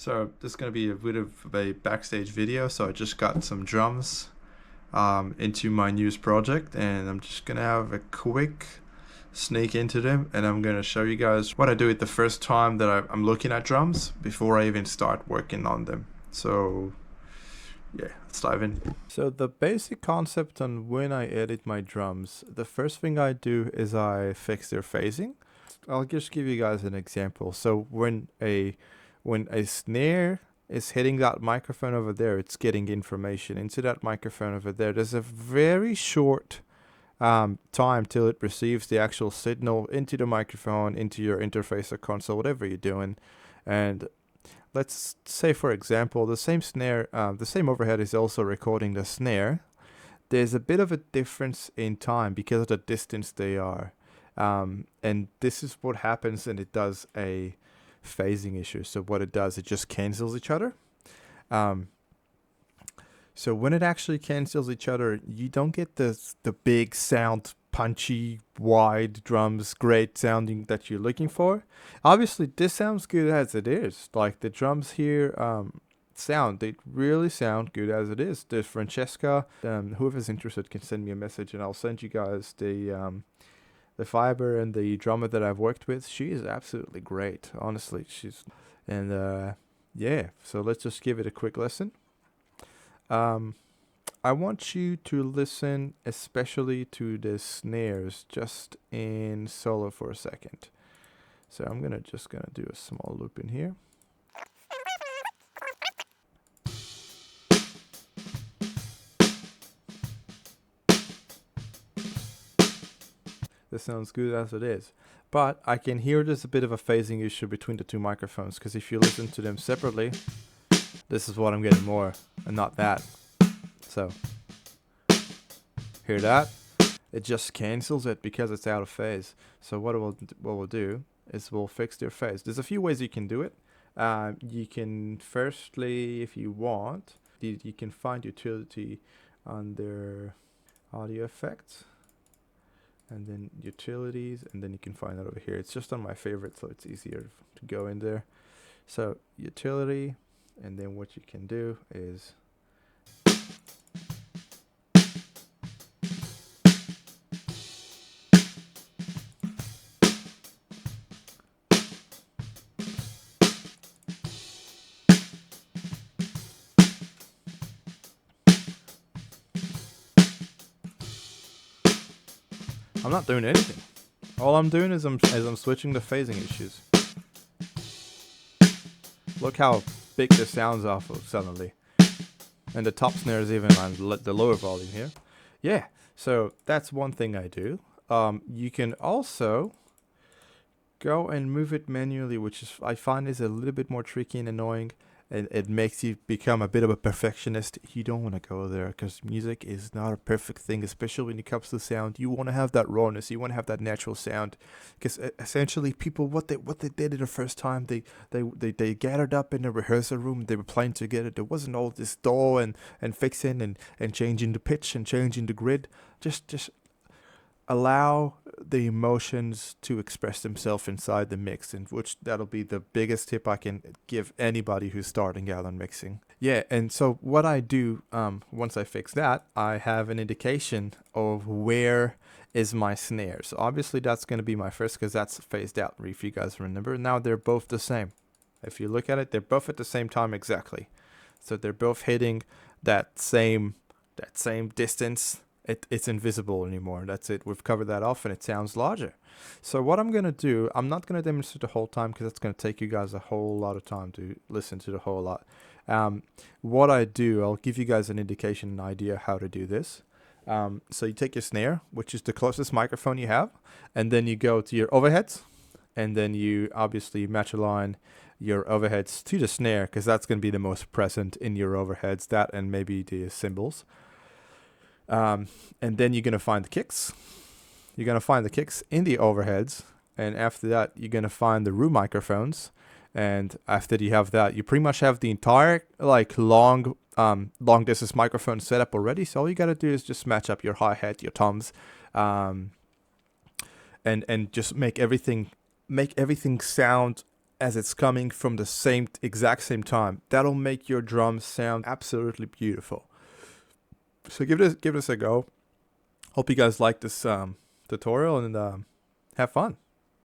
So this is going to be a bit of a backstage video. So I just got some drums into my newest project, and I'm just going to have a quick sneak into them, and I'm going to show you guys what I do it the first time that I'm looking at drums before I even start working on them. So yeah, let's dive in. So the basic concept on when I edit my drums, the first thing I do is I fix their phasing. I'll just give you guys an example. So when a snare is hitting that microphone over there, it's getting information into that microphone over there. There's a very short time till it receives the actual signal into the microphone, into your interface or console, whatever you're doing. And let's say, for example, the same snare, the same overhead is also recording the snare. There's a bit of a difference in time because of the distance they are. And this is what happens, and it does a phasing issue. So what it does, it just cancels each other. So when it actually cancels each other, you don't get the big sound, punchy, wide drums, great sounding that you're looking for. Obviously, this sounds good as it is. Like the drums here they really sound good as it is. The Francesca, whoever's interested can send me a message, and I'll send you guys the fiber and the drummer that I've worked with. She is absolutely great, honestly. Yeah, so let's just give it a quick listen. I want you to listen especially to the snares just in solo for a second. So I'm just gonna do a small loop in here. This sounds good as it is. But I can hear there's a bit of a phasing issue between the two microphones, because if you listen to them separately, this is what I'm getting more, and not that. So, hear that? It just cancels it because it's out of phase. So what we'll do is we'll fix their phase. There's a few ways you can do it. You can firstly, if you want, you can find utility under audio effects, and then utilities, and then you can find that over here. It's just on my favorite, so it's easier to go in there. So utility, and then what you can do is I'm not doing anything. All I'm doing is I'm switching the phasing issues. Look how big this sounds off of suddenly. And the top snare is even on the lower volume here. Yeah, so that's one thing I do. You can also go and move it manually, which I find is a little bit more tricky and annoying. And it makes you become a bit of a perfectionist. You don't want to go there, because music is not a perfect thing, especially when it comes to sound. You want to have that rawness. You want to have that natural sound, because essentially people, what they did the first time, they gathered up in the rehearsal room. They were playing together. There wasn't all this DAW and fixing and changing the pitch and changing the grid. Just allow the emotions to express themselves inside the mix, and which that'll be the biggest tip I can give anybody who's starting out on mixing. Yeah, and so what I do, once I fix that, I have an indication of where is my snare. So obviously that's going to be my first, because that's phased out, if you guys remember. Now they're both the same. If you look at it, they're both at the same time exactly. So they're both hitting that same distance. It's invisible anymore. That's it. We've covered that off, and it sounds larger. So what I'm going to do, I'm not going to demonstrate the whole time, because that's going to take you guys a whole lot of time to listen to the whole lot. What I do, I'll give you guys an indication, an idea how to do this. So you take your snare, which is the closest microphone you have, and then you go to your overheads, and then you obviously match align your overheads to the snare, because that's going to be the most present in your overheads, that and maybe the cymbals. And then you're going to find the kicks. You're going to find the kicks in the overheads. And after that, you're going to find the room microphones. And after you have that, you pretty much have the entire long distance microphone set up already. So all you got to do is just match up your hi-hat, your toms, and just make everything sound as it's coming from the exact same time. That'll make your drums sound absolutely beautiful. So give this a go. Hope you guys like this tutorial, and have fun.